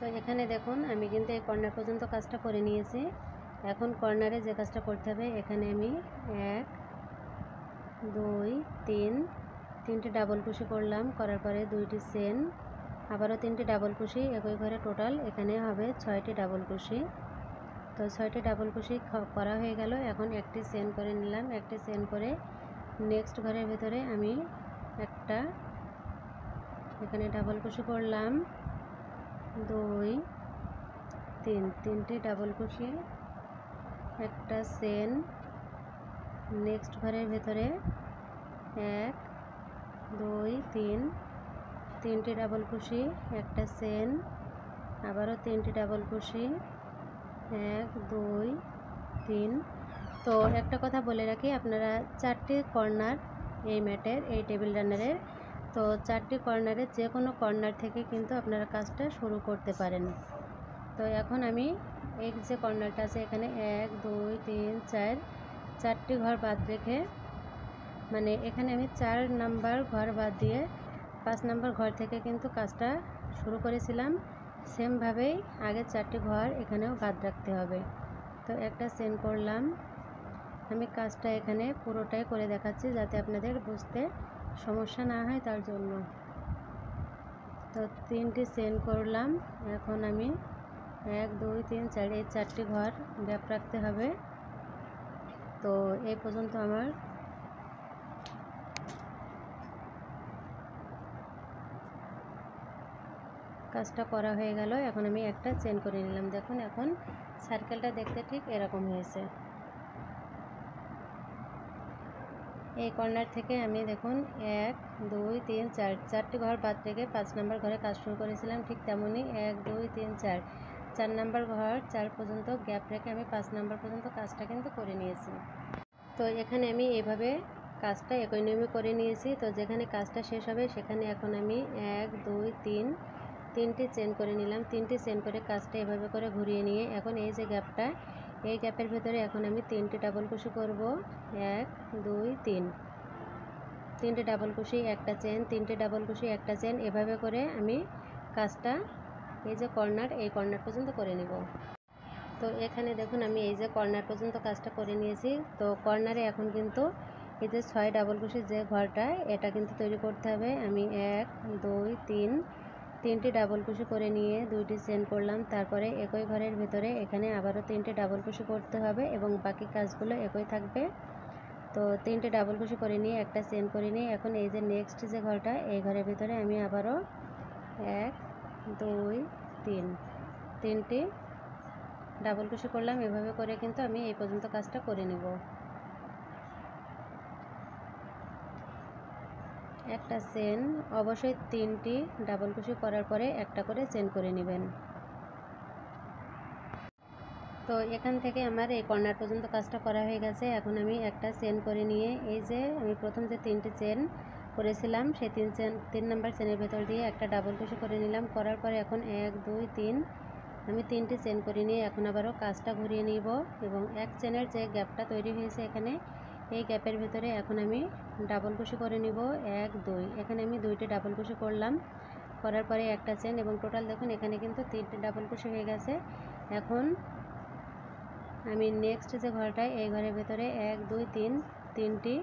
তো এখানে দেখুন আমি কিন্তু এই কর্নার পর্যন্ত কাজটা করে নিয়েছি। এখন কর্নারে যে কাজটা করতে হবে, এখানে আমি 1 2 3 তিনটে ডাবল কুশি করলাম, করার পরে 2টি চেন, আবারও 3টি ডাবল কুশি, একই ঘরে টোটাল এখানে হবে 6টি ডাবল কুশি। তো 6টি ডাবল কুশি করা হয়ে গেল। এখন একটি চেন করে নিলাম, একটি চেন করে নেক্সট ঘরের ভিতরে আমি একটা এখানে ডাবল কুশি করলাম, 2 3 তিনটি ডাবল কুশি, একটা চেন, নেক্সট ঘরের ভিতরে 1 2 3 তিনটি ডাবল কুশি, একটা চেন, আবারও 3টি ডাবল কুশি, 1 2 3। তো একটা কথা বলে রাখি, আপনারা 4টি কর্নার এই ম্যাটের, এই টেবিল রানারের, তো 4টি কর্নারের যে কোনো কর্নার থেকে কিন্তু আপনারা কাজটা শুরু করতে পারেন। তো এখন আমি এই যে কর্নারটা আছে এখানে 1 2 3 4 4টি ঘর বাদ রেখে, মানে এখানে আমি 4 নাম্বার ঘর বাদ দিয়ে 5 নাম্বার ঘর থেকে কিন্তু কাজটা শুরু করেছিলাম। সেমভাবেই আগে 4টি ঘর এখানেও বাদ রাখতে হবে। তো একটা চেন করলাম, আমি কাজটা এখানে পুরোটাই করে দেখাচ্ছি যাতে আপনাদের বুঝতে সমস্যা না হয় তার জন্য। তো 3টি চেন করলাম, এখন আমি 1 2 3 4 এই 4টি ঘর গ্যাপ রাখতে হবে। তো এই পর্যন্ত আমার কাজটা করা হয়ে গেল। এখন আমি একটা চেন করে নিলাম। দেখুন এখন সার্কেলটা দেখতে ঠিক এরকম হয়েছে। এই কর্নার থেকে আমি দেখুন 1 2 3 4 4টি ঘর বাদ রেখে 5 নাম্বার ঘরে কাজ শুরু করেছিলাম, ঠিক তেমনই 1 2 3 4 4 নাম্বার ঘর 4 পর্যন্ত গ্যাপ রেখে আমি 5 নাম্বার পর্যন্ত কাজটা কিন্তু করে নিয়েছি। তো এখানে আমি এভাবে কাজটা একই নিয়মে করে নিয়েছি। তো যেখানে কাজটা শেষ হবে সেখানে এখন আমি 1 2 3 তিনটি চেন করে নিলাম। 3টি চেন করে কাজটা এভাবে করে ঘুরিয়ে নিয়ে এখন এই যে গ্যাপটা, এই গ্যাপের ভেতরে এখন আমি 3টি ডাবল কুশি করব, 1 2 3 তিনটে ডাবল কুশি, একটা চেন, 3টে ডাবল কুশি, একটা চেন, এভাবে করে আমি কাজটা এই যে কর্নার, এই কর্নার পর্যন্ত করে নেব। তো এখানে দেখুন আমি এই যে কর্নার পর্যন্ত কাজটা করে নিয়েছি। তো কর্নারে এখন কিন্তু এই যে 6 ডাবল কুশি যে ঘরটা, এটা কিন্তু তৈরি করতে হবে। আমি 1 2 3 তিনটি ডাবল কুশি করে নিয়ে 2টি চেন করলাম, তারপরে একই ঘরের ভিতরে এখানে আবারও 3টে ডাবল কুশি করতে হবে এবং বাকি কাজগুলো একই থাকবে। তো 3টে ডাবল কুশি করে নিয়ে একটা চেন করে নিয়ে এখন এই যে নেক্সট যে ঘরটা, এই ঘরের ভিতরে আমি আবারও 1 2 3 তিনটি ডাবল কুশি করলাম। এভাবে করে কিন্তু আমি এই পর্যন্ত কাজটা করে নেব। একটা চেন, অবশ্যই 3টি ডাবল কুশি করার পরে একটা করে চেন করে নেবেন। তো এখান থেকে আমার এই কর্নার পর্যন্ত কাজটা করা হয়ে গেছে। এখন আমি একটা চেন করে নিয়ে এই যে আমি প্রথম যে 3টি চেন করেছিলাম সেই 3 নাম্বার চেনের ভেতর দিয়ে একটা ডাবল কুশি করে নিলাম। করার পরে এখন 1 2 3 আমি 3টি চেন করে নিয়ে এখন আবারও কাজটা ঘুরিয়ে নিব এবং এক চেনের যে গ্যাপটা তৈরি হয়েছে এখানে, এই গ্যাপের ভিতরে এখন আমি ডাবল কুশি করে নিব 1 2। এখানে আমি 2টি ডাবল কুশি করলাম, করার পরে একটা চেন এবং টোটাল দেখুন এখানে কিন্তু 3টে ডাবল কুশি হয়ে গেছে। এখন আমি নেক্সট যে ঘরটায়, এই ঘরের ভেতরে 1 2 3 তিনটি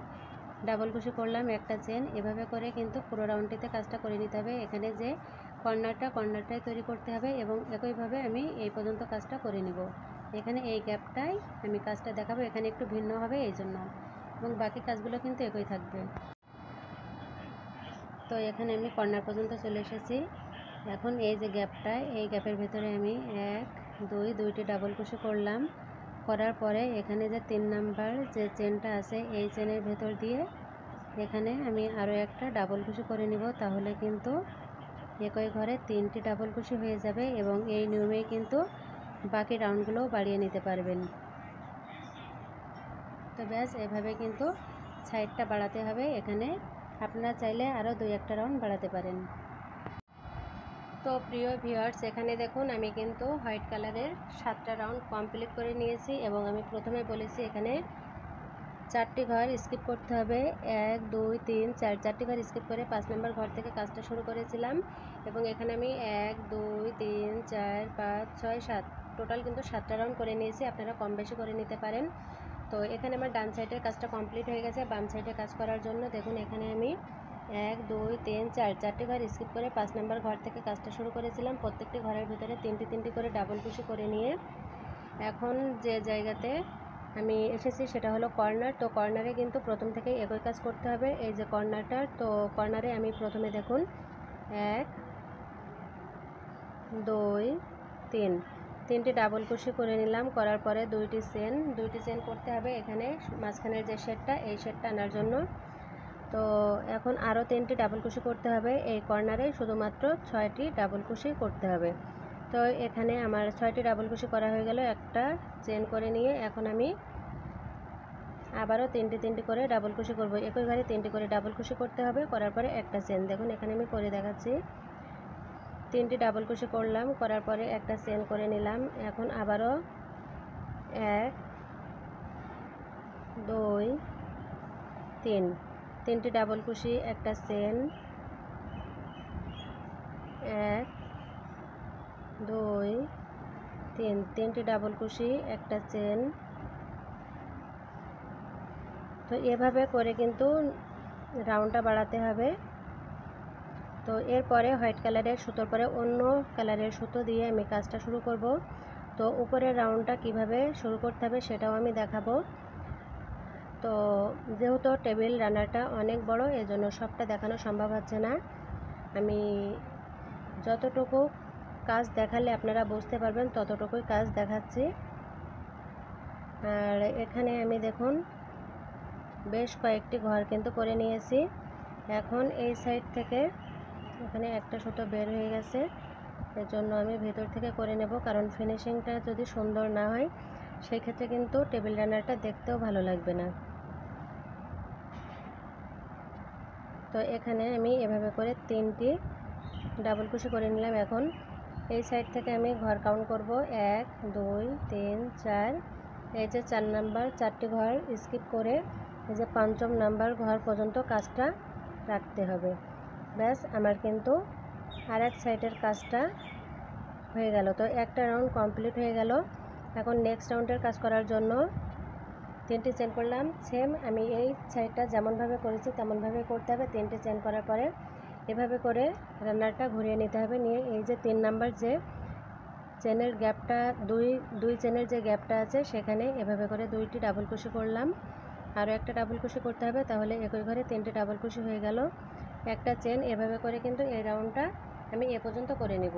ডাবল কুশি করলাম, একটা চেন, এভাবে করে কিন্তু পুরো রাউন্ডটিতে কাজটা করে নিতে হবে। এখানে যে কর্নারটাই তৈরি করতে হবে এবং একইভাবে আমি এই পর্যন্ত কাজটা করে নিব। এখানে এই গ্যাপটাই আমি কাজটা দেখাবো, এখানে একটু ভিন্ন হবে এই জন্য, এবং বাকি কাজগুলো কিন্তু একই থাকবে। তো এখানে আমি কর্নার পর্যন্ত চলে এসেছি। এখন এই যে গ্যাপটায়, এই গ্যাপের ভেতরে আমি 1 2 2টি ডাবল কুশি করলাম, করার পরে এখানে যে 3 নাম্বার যে চেনটা আছে এই চেনের ভেতর দিয়ে এখানে আমি আরও একটা ডাবল কুশি করে নিব। তাহলে কিন্তু একই ঘরে 3টি ডাবল কুশি হয়ে যাবে এবং এই নিয়মেই কিন্তু বাকি রাউন্ডগুলোও বাড়িয়ে নিতে পারবেন। তো ব্যাস এভাবে কিন্তু সাইডটা বাড়াতে হবে। এখানে আপনারা চাইলে আরও 2-1টা রাউন্ড বাড়াতে পারেন। তো প্রিয় ভিউয়ার্স, এখানে দেখুন আমি কিন্তু হোয়াইট কালারের 7টা রাউন্ড কমপ্লিট করে নিয়েছি এবং আমি প্রথমে বলেছি এখানে 4টি ঘর স্কিপ করতে হবে, 1 2 3 4 4টি ঘর স্কিপ করে 5 নম্বর ঘর থেকে কাজটা শুরু করেছিলাম এবং এখানে আমি 1 2 3 4 5 6 7 টোটাল কিন্তু 7টা রাউন্ড করে নিয়েছি, আপনারা কম বেশি করে নিতে পারেন। তো এখানে আমার ডান সাইডের কাজটা কমপ্লিট হয়ে গেছে। বাম সাইডে কাজ করার জন্য দেখুন এখানে আমি 1 2 3 4 চারটি ঘর স্কিপ করে 5 নম্বর ঘর থেকে কাজটা শুরু করেছিলাম। প্রত্যেকটি ঘরের ভিতরে 3টি করে ডাবল কুশি করে নিয়ে এখন যে জায়গাতে আমি এসেছি সেটা হলো কর্নার। তো কর্নারে কিন্তু প্রথম থেকেই একই কাজ করতে হবে। এই যে কর্নারটা, তো কর্নারে আমি প্রথমে দেখুন 1 2 3 তিনটি ডাবল কুশি করে নিলাম। করার পরে দুইটি চেন করতে হবে এখানে মাঝখানের যে শেডটা, এই শেডটা আনার জন্য। তো এখন আরও 3টি ডাবল কুশি করতে হবে। এই কর্নারে শুধুমাত্র 6টি ডাবল কুশি করতে হবে। তো এখানে আমার 6টি ডাবল কুশি করা হয়ে গেল। একটা চেন করে নিয়ে এখন আমি আবারও 3টি করে ডাবল কুশি করব। একই ঘরে 3টি করে ডাবল কুশি করতে হবে। করার পরে একটা চেন, দেখুন এখানে আমি করে দেখাচ্ছি। 3টি ডাবল কুশি করলাম, করার পরে একটা চেন করে নিলাম। এখন আবারও 1 2 3 3টি ডাবল কুশি, একটা চেন, 1 2 3 3টি ডাবল কুশি, একটা চেন। তো এভাবে করে কিন্তু রাউন্ডটা বাড়াতে হবে। তো এরপরে হোয়াইট কালারের সুতোর পরে অন্য কালারের সুতো দিয়ে আমি কাজটা শুরু করব। তো উপরের রাউন্ডটা কিভাবে শুরু করতে হবে সেটাও আমি দেখাবো। তো যেহেতু টেবিল রানারটা অনেক বড়, এজন্য সবটা দেখানো সম্ভব হচ্ছে না। আমি যতটুকু কাজ দেখালে আপনারা বুঝতে পারবেন ততটুকুই কাজ দেখাচ্ছি। আর এখানে আমি দেখুন বেশ কয়েকটি ঘর কিন্তু করে নিয়েছি। এখন এই সাইড থেকে এখানে একটা সুতো বের হয়ে গেছে, এর জন্য আমি ভেতর থেকে করে নেব, কারণ ফিনিশিংটা যদি সুন্দর না হয় সেই ক্ষেত্রে কিন্তু টেবিল রানারটা দেখতেও ভালো লাগবে না। তো এখানে আমি এভাবে করে 3টি ডাবল কুশি করে নিলাম। এখন এই সাইড থেকে আমি ঘর কাউন্ট করব 1 2 3 4। এই যে 4 নাম্বার 4টি ঘর স্কিপ করে এই যে 5ম নাম্বার ঘর পর্যন্ত কাজটা রাখতে হবে। ব্যাস আমার কিন্তু আর এক সাইডের কাজটা হয়ে গেল। তো একটা রাউন্ড কমপ্লিট হয়ে গেল। এখন নেক্সট রাউন্ডের কাজ করার জন্য 3টি চেন করলাম। সেম আমি এই সাইডটা যেমনভাবে করেছি তেমনভাবে করতে হবে। 3টি চেন করার পরে এভাবে করে রানারটা ঘুরিয়ে নিতে হবে। নিয়ে এই যে 3 নাম্বার যে চেনের গ্যাপটা, দুই চেনের যে গ্যাপটা আছে সেখানে এভাবে করে 2টি ডাবল কুশি করলাম। আরও একটা ডাবল কুশি করতে হবে, তাহলে একই ঘরে 3টি ডাবল কুশি হয়ে গেল। একটা চেন, এভাবে করে কিন্তু এই রাউন্ডটা আমি এ পর্যন্ত করে নেব।